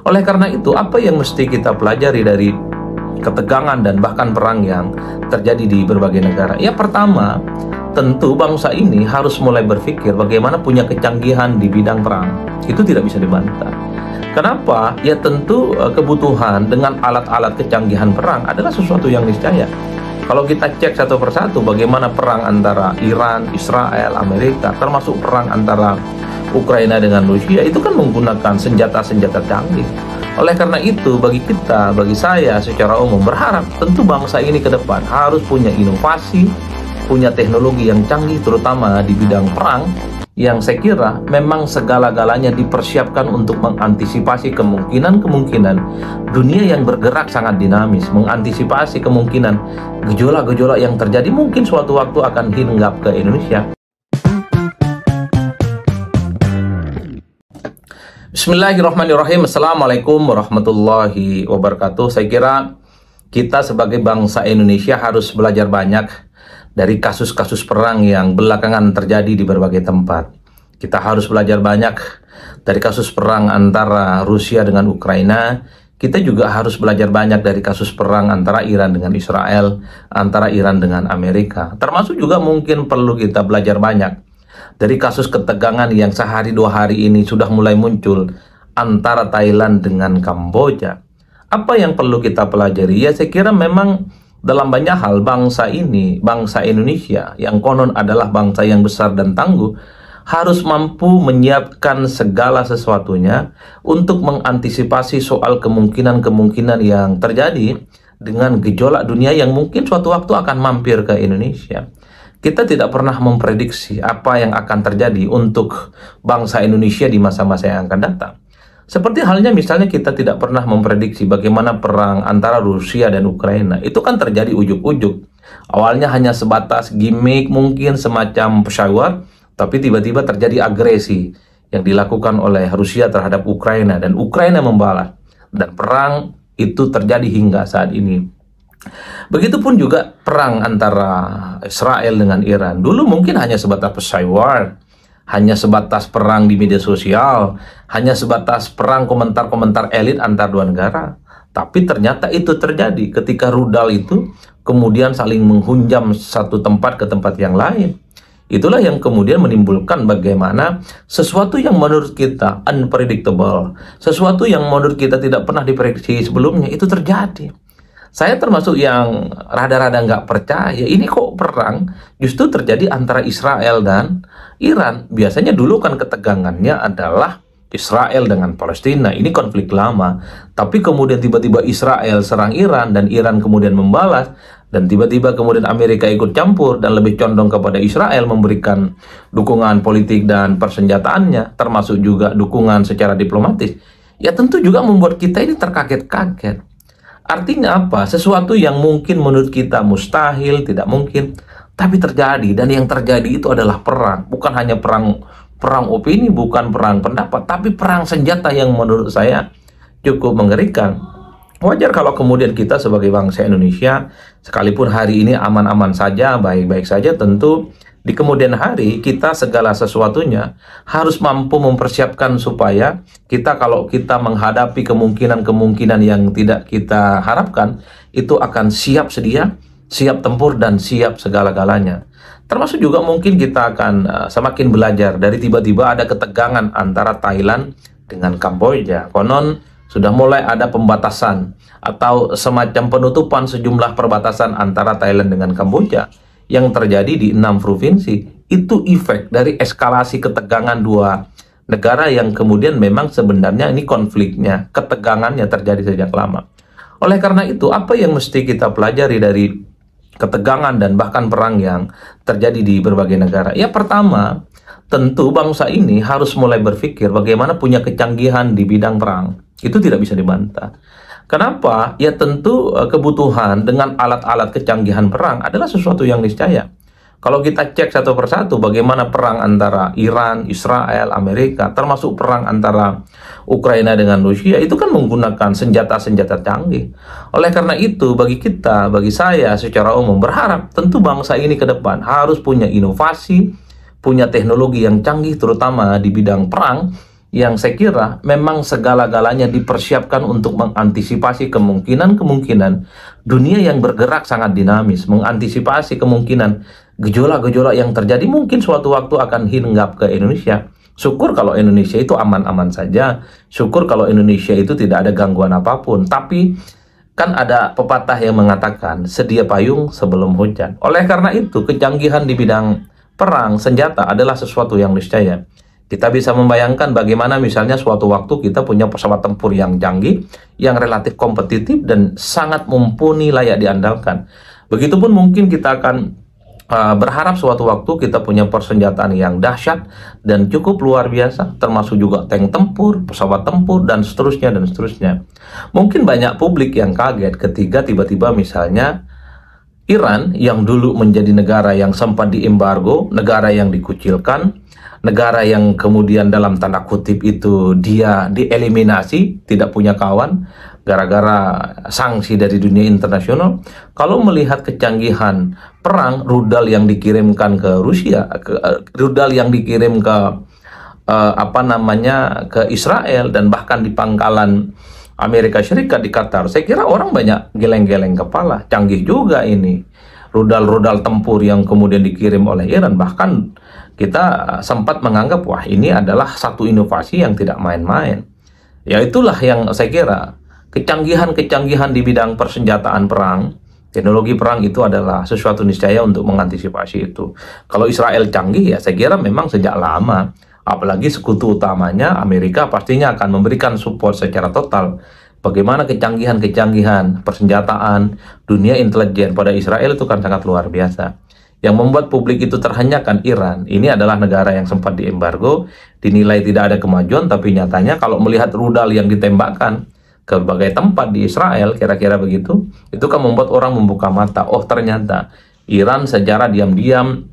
Oleh karena itu, apa yang mesti kita pelajari dari ketegangan dan bahkan perang yang terjadi di berbagai negara? Ya, pertama, tentu bangsa ini harus mulai berpikir bagaimana punya kecanggihan di bidang perang. Itu tidak bisa dibantah. Kenapa? Ya tentu kebutuhan dengan alat-alat kecanggihan perang adalah sesuatu yang niscaya. Kalau kita cek satu persatu bagaimana perang antara Iran, Israel, Amerika, termasuk perang antara Ukraina dengan Rusia, itu kan menggunakan senjata-senjata canggih. Oleh karena itu, bagi kita, bagi saya secara umum berharap tentu bangsa ini ke depan harus punya inovasi, punya teknologi yang canggih terutama di bidang perang, yang saya kira memang segala-galanya dipersiapkan untuk mengantisipasi kemungkinan-kemungkinan dunia yang bergerak sangat dinamis, mengantisipasi kemungkinan gejolak-gejolak yang terjadi mungkin suatu waktu akan hinggap ke Indonesia. Bismillahirrahmanirrahim. Assalamualaikum warahmatullahi wabarakatuh. Saya kira kita sebagai bangsa Indonesia harus belajar banyak dari kasus-kasus perang yang belakangan terjadi di berbagai tempat. Kita harus belajar banyak dari kasus perang antara Rusia dengan Ukraina. Kita juga harus belajar banyak dari kasus perang antara Iran dengan Israel, antara Iran dengan Amerika. Termasuk juga mungkin perlu kita belajar banyak dari kasus ketegangan yang sehari dua hari ini sudah mulai muncul antara Thailand dengan Kamboja. Apa yang perlu kita pelajari? Ya, saya kira memang dalam banyak hal bangsa ini, bangsa Indonesia yang konon adalah bangsa yang besar dan tangguh, harus mampu menyiapkan segala sesuatunya untuk mengantisipasi soal kemungkinan-kemungkinan yang terjadi dengan gejolak dunia yang mungkin suatu waktu akan mampir ke Indonesia. Kita tidak pernah memprediksi apa yang akan terjadi untuk bangsa Indonesia di masa-masa yang akan datang. Seperti halnya misalnya kita tidak pernah memprediksi bagaimana perang antara Rusia dan Ukraina. Itu kan terjadi ujuk-ujuk. Awalnya hanya sebatas gimmick, mungkin semacam pesyawar, tapi tiba-tiba terjadi agresi yang dilakukan oleh Rusia terhadap Ukraina dan Ukraina membalas. Dan perang itu terjadi hingga saat ini. Begitupun juga perang antara Israel dengan Iran. Dulu mungkin hanya sebatas pesyawar, hanya sebatas perang di media sosial, hanya sebatas perang komentar-komentar elit antar dua negara. Tapi ternyata itu terjadi ketika rudal itu kemudian saling menghunjam satu tempat ke tempat yang lain. Itulah yang kemudian menimbulkan bagaimana sesuatu yang menurut kita unpredictable, sesuatu yang menurut kita tidak pernah diprediksi sebelumnya, itu terjadi. Saya termasuk yang rada-rada nggak percaya, ini kok perang justru terjadi antara Israel dan Iran. Biasanya dulu kan ketegangannya adalah Israel dengan Palestina, ini konflik lama. Tapi kemudian tiba-tiba Israel serang Iran dan Iran kemudian membalas. Dan tiba-tiba kemudian Amerika ikut campur dan lebih condong kepada Israel memberikan dukungan politik dan persenjataannya, termasuk juga dukungan secara diplomatis. Ya tentu juga membuat kita ini terkaget-kaget. Artinya apa? Sesuatu yang mungkin menurut kita mustahil, tidak mungkin, tapi terjadi. Dan yang terjadi itu adalah perang. Bukan hanya perang opini, bukan perang pendapat, tapi perang senjata yang menurut saya cukup mengerikan. Wajar kalau kemudian kita sebagai bangsa Indonesia, sekalipun hari ini aman-aman saja, baik-baik saja, tentu di kemudian hari kita segala sesuatunya harus mampu mempersiapkan supaya kita, kalau kita menghadapi kemungkinan-kemungkinan yang tidak kita harapkan, itu akan siap sedia, siap tempur, dan siap segala-galanya. Termasuk juga mungkin kita akan semakin belajar dari tiba-tiba ada ketegangan antara Thailand dengan Kamboja. Konon sudah mulai ada pembatasan atau semacam penutupan sejumlah perbatasan antara Thailand dengan Kamboja yang terjadi di 6 provinsi. Itu efek dari eskalasi ketegangan dua negara yang kemudian memang sebenarnya ini konfliknya, ketegangannya terjadi sejak lama. Oleh karena itu, apa yang mesti kita pelajari dari ketegangan dan bahkan perang yang terjadi di berbagai negara? Ya, pertama, tentu bangsa ini harus mulai berpikir bagaimana punya kecanggihan di bidang perang. Itu tidak bisa dibantah. Kenapa? Ya tentu kebutuhan dengan alat-alat kecanggihan perang adalah sesuatu yang niscaya. Kalau kita cek satu persatu bagaimana perang antara Iran, Israel, Amerika, termasuk perang antara Ukraina dengan Rusia, itu kan menggunakan senjata-senjata canggih. Oleh karena itu, bagi kita, bagi saya secara umum berharap tentu bangsa ini ke depan harus punya inovasi, punya teknologi yang canggih terutama di bidang perang, yang saya kira memang segala-galanya dipersiapkan untuk mengantisipasi kemungkinan-kemungkinan dunia yang bergerak sangat dinamis, mengantisipasi kemungkinan gejolak-gejolak yang terjadi mungkin suatu waktu akan hinggap ke Indonesia. Syukur kalau Indonesia itu aman-aman saja, syukur kalau Indonesia itu tidak ada gangguan apapun, tapi kan ada pepatah yang mengatakan sedia payung sebelum hujan. Oleh karena itu, kecanggihan di bidang perang, senjata adalah sesuatu yang niscaya. Kita bisa membayangkan bagaimana misalnya suatu waktu kita punya pesawat tempur yang canggih, yang relatif kompetitif dan sangat mumpuni, layak diandalkan. Begitupun mungkin kita akan berharap suatu waktu kita punya persenjataan yang dahsyat dan cukup luar biasa, termasuk juga tank tempur, pesawat tempur, dan seterusnya dan seterusnya. Mungkin banyak publik yang kaget ketika tiba-tiba misalnya Iran yang dulu menjadi negara yang sempat diembargo, negara yang dikucilkan, negara yang kemudian dalam tanda kutip itu dia dieliminasi, tidak punya kawan gara-gara sanksi dari dunia internasional. Kalau melihat kecanggihan perang, rudal yang dikirimkan ke Rusia, rudal yang dikirim ke ke Israel, dan bahkan di pangkalan Amerika Serikat di Qatar, saya kira orang banyak geleng-geleng kepala. Canggih juga ini rudal-rudal tempur yang kemudian dikirim oleh Iran. Bahkan kita sempat menganggap, wah, ini adalah satu inovasi yang tidak main-main. Ya, itulah yang saya kira kecanggihan-kecanggihan di bidang persenjataan perang, teknologi perang itu adalah sesuatu niscaya untuk mengantisipasi itu. Kalau Israel canggih, ya saya kira memang sejak lama, apalagi sekutu utamanya Amerika pastinya akan memberikan support secara total. Bagaimana kecanggihan-kecanggihan persenjataan dunia intelijen pada Israel itu kan sangat luar biasa. Yang membuat publik itu terhenyakan Iran, ini adalah negara yang sempat diembargo, dinilai tidak ada kemajuan, tapi nyatanya kalau melihat rudal yang ditembakkan ke berbagai tempat di Israel, kira-kira begitu, itu kan membuat orang membuka mata. Oh, ternyata Iran secara diam-diam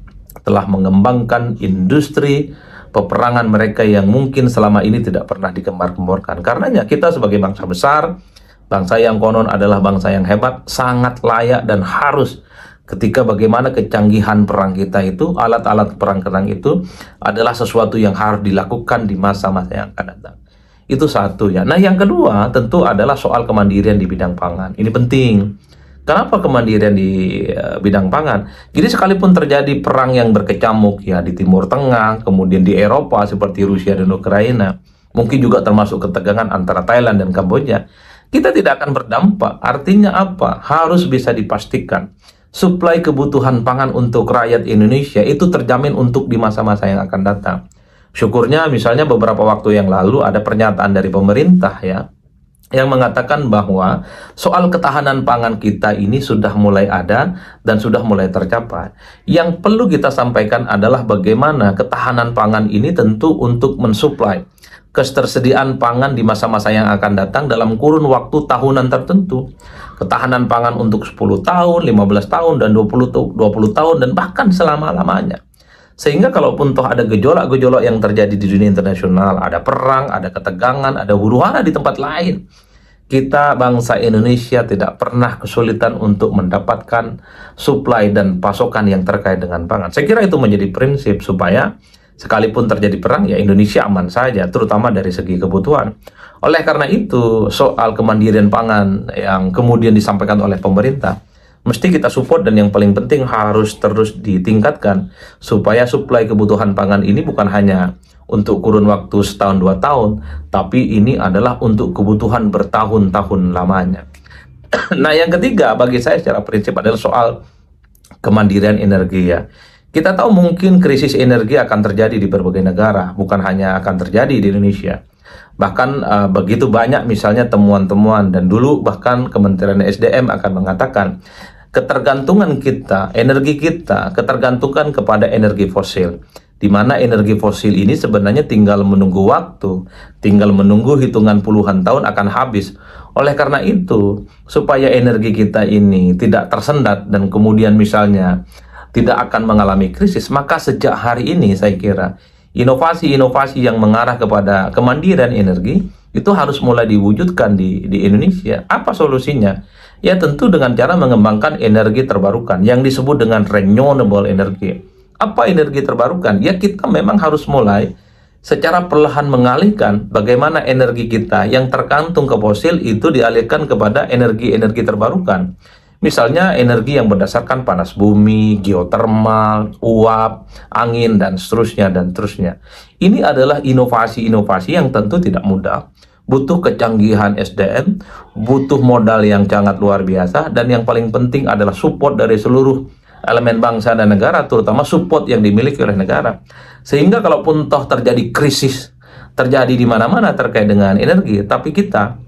telah mengembangkan industri peperangan mereka yang mungkin selama ini tidak pernah digembar-gemborkan. Karenanya kita sebagai bangsa besar, bangsa yang konon adalah bangsa yang hebat, sangat layak dan harus ketika bagaimana kecanggihan perang kita itu, alat-alat perang itu adalah sesuatu yang harus dilakukan di masa-masa yang akan datang. Itu satu ya. Nah, yang kedua tentu adalah soal kemandirian di bidang pangan. Ini penting. Kenapa kemandirian di bidang pangan? Jadi sekalipun terjadi perang yang berkecamuk ya di Timur Tengah, kemudian di Eropa seperti Rusia dan Ukraina, mungkin juga termasuk ketegangan antara Thailand dan Kamboja, kita tidak akan berdampak. Artinya apa? Harus bisa dipastikan suplai kebutuhan pangan untuk rakyat Indonesia itu terjamin untuk di masa-masa yang akan datang. Syukurnya misalnya beberapa waktu yang lalu ada pernyataan dari pemerintah ya, yang mengatakan bahwa soal ketahanan pangan kita ini sudah mulai ada dan sudah mulai tercapai. Yang perlu kita sampaikan adalah bagaimana ketahanan pangan ini tentu untuk mensuplai ketersediaan pangan di masa-masa yang akan datang dalam kurun waktu tahunan tertentu. Ketahanan pangan untuk 10 tahun, 15 tahun, dan 20 tahun, dan bahkan selama-lamanya. Sehingga kalaupun toh ada gejolak-gejolak yang terjadi di dunia internasional, ada perang, ada ketegangan, ada huru-hara di tempat lain, kita bangsa Indonesia tidak pernah kesulitan untuk mendapatkan suplai dan pasokan yang terkait dengan pangan. Saya kira itu menjadi prinsip supaya sekalipun terjadi perang, ya Indonesia aman saja, terutama dari segi kebutuhan. Oleh karena itu, soal kemandirian pangan yang kemudian disampaikan oleh pemerintah, mesti kita support, dan yang paling penting harus terus ditingkatkan supaya suplai kebutuhan pangan ini bukan hanya untuk kurun waktu setahun 2 tahun, tapi ini adalah untuk kebutuhan bertahun-tahun lamanya. Nah, yang ketiga bagi saya secara prinsip adalah soal kemandirian energi ya. Kita tahu mungkin krisis energi akan terjadi di berbagai negara, bukan hanya akan terjadi di Indonesia. Bahkan begitu banyak misalnya temuan-temuan, dan dulu bahkan Kementerian SDM akan mengatakan ketergantungan kita, energi kita, ketergantungan kepada energi fosil. Di mana energi fosil ini sebenarnya tinggal menunggu waktu, tinggal menunggu hitungan puluhan tahun akan habis. Oleh karena itu, supaya energi kita ini tidak tersendat dan kemudian misalnya tidak akan mengalami krisis, maka sejak hari ini saya kira inovasi-inovasi yang mengarah kepada kemandirian energi itu harus mulai diwujudkan di Indonesia. Apa solusinya? Ya tentu dengan cara mengembangkan energi terbarukan yang disebut dengan renewable energy. Apa energi terbarukan? Ya kita memang harus mulai secara perlahan mengalihkan bagaimana energi kita yang tergantung ke fosil itu dialihkan kepada energi-energi terbarukan. Misalnya energi yang berdasarkan panas bumi, geotermal, uap, angin, dan seterusnya, dan seterusnya. Ini adalah inovasi-inovasi yang tentu tidak mudah. Butuh kecanggihan SDM, butuh modal yang sangat luar biasa, dan yang paling penting adalah support dari seluruh elemen bangsa dan negara, terutama support yang dimiliki oleh negara. Sehingga kalaupun toh terjadi krisis, terjadi di mana-mana terkait dengan energi, tapi kita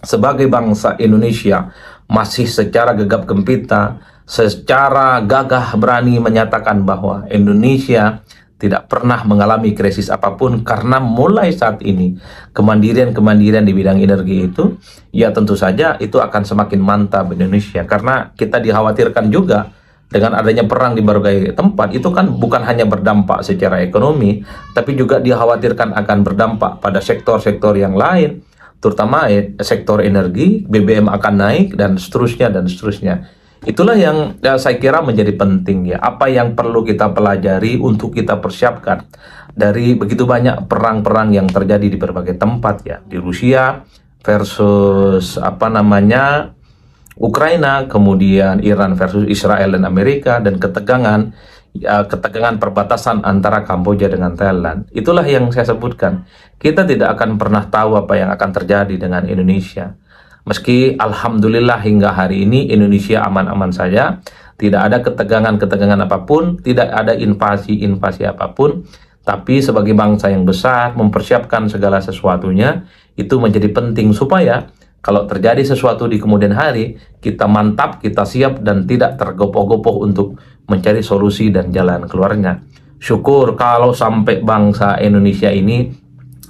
sebagai bangsa Indonesia masih secara gegap gempita, secara gagah berani menyatakan bahwa Indonesia tidak pernah mengalami krisis apapun, karena mulai saat ini kemandirian-kemandirian di bidang energi itu, ya tentu saja itu akan semakin mantap Indonesia. Karena kita dikhawatirkan juga dengan adanya perang di berbagai tempat, itu kan bukan hanya berdampak secara ekonomi, tapi juga dikhawatirkan akan berdampak pada sektor-sektor yang lain, terutama sektor energi, BBM akan naik, dan seterusnya, dan seterusnya. Itulah yang saya kira menjadi penting ya, apa yang perlu kita pelajari untuk kita persiapkan dari begitu banyak perang-perang yang terjadi di berbagai tempat ya, di Rusia versus Ukraina, kemudian Iran versus Israel dan Amerika, dan ketegangan perbatasan antara Kamboja dengan Thailand. Itulah yang saya sebutkan. Kita tidak akan pernah tahu apa yang akan terjadi dengan Indonesia. Meski alhamdulillah hingga hari ini Indonesia aman-aman saja, tidak ada ketegangan-ketegangan apapun, tidak ada invasi-invasi apapun, tapi sebagai bangsa yang besar mempersiapkan segala sesuatunya itu menjadi penting supaya kalau terjadi sesuatu di kemudian hari, kita mantap, kita siap, dan tidak tergopoh-gopoh untuk mencari solusi dan jalan keluarnya. Syukur kalau sampai bangsa Indonesia ini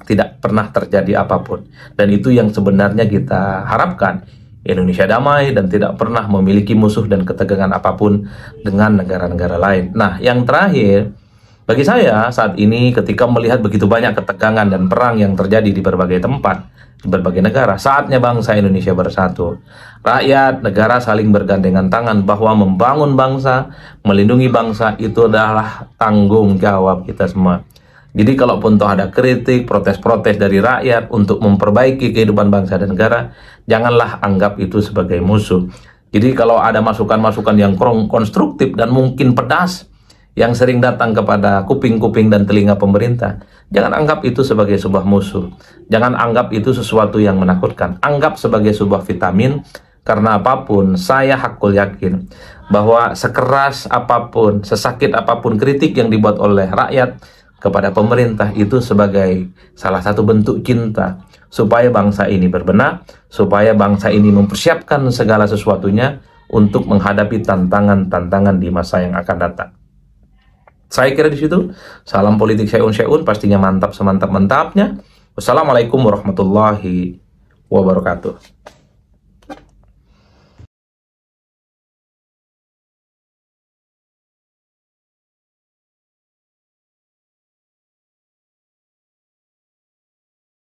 tidak pernah terjadi apapun. Dan itu yang sebenarnya kita harapkan. Indonesia damai dan tidak pernah memiliki musuh dan ketegangan apapun dengan negara-negara lain. Nah, yang terakhir, bagi saya saat ini ketika melihat begitu banyak ketegangan dan perang yang terjadi di berbagai tempat, di berbagai negara, saatnya bangsa Indonesia bersatu. Rakyat, negara saling bergandengan tangan bahwa membangun bangsa, melindungi bangsa itu adalah tanggung jawab kita semua. Jadi kalaupun toh ada kritik, protes-protes dari rakyat untuk memperbaiki kehidupan bangsa dan negara, janganlah anggap itu sebagai musuh. Jadi kalau ada masukan-masukan yang konstruktif dan mungkin pedas, yang sering datang kepada kuping-kuping dan telinga pemerintah, jangan anggap itu sebagai sebuah musuh. Jangan anggap itu sesuatu yang menakutkan. Anggap sebagai sebuah vitamin, karena apapun, saya hakul yakin bahwa sekeras apapun, sesakit apapun kritik yang dibuat oleh rakyat kepada pemerintah itu sebagai salah satu bentuk cinta, supaya bangsa ini berbenah, supaya bangsa ini mempersiapkan segala sesuatunya untuk menghadapi tantangan-tantangan di masa yang akan datang. Saya kira di situ. Salam politik syai'un pastinya mantap semantap-mantapnya. Wassalamualaikum warahmatullahi wabarakatuh.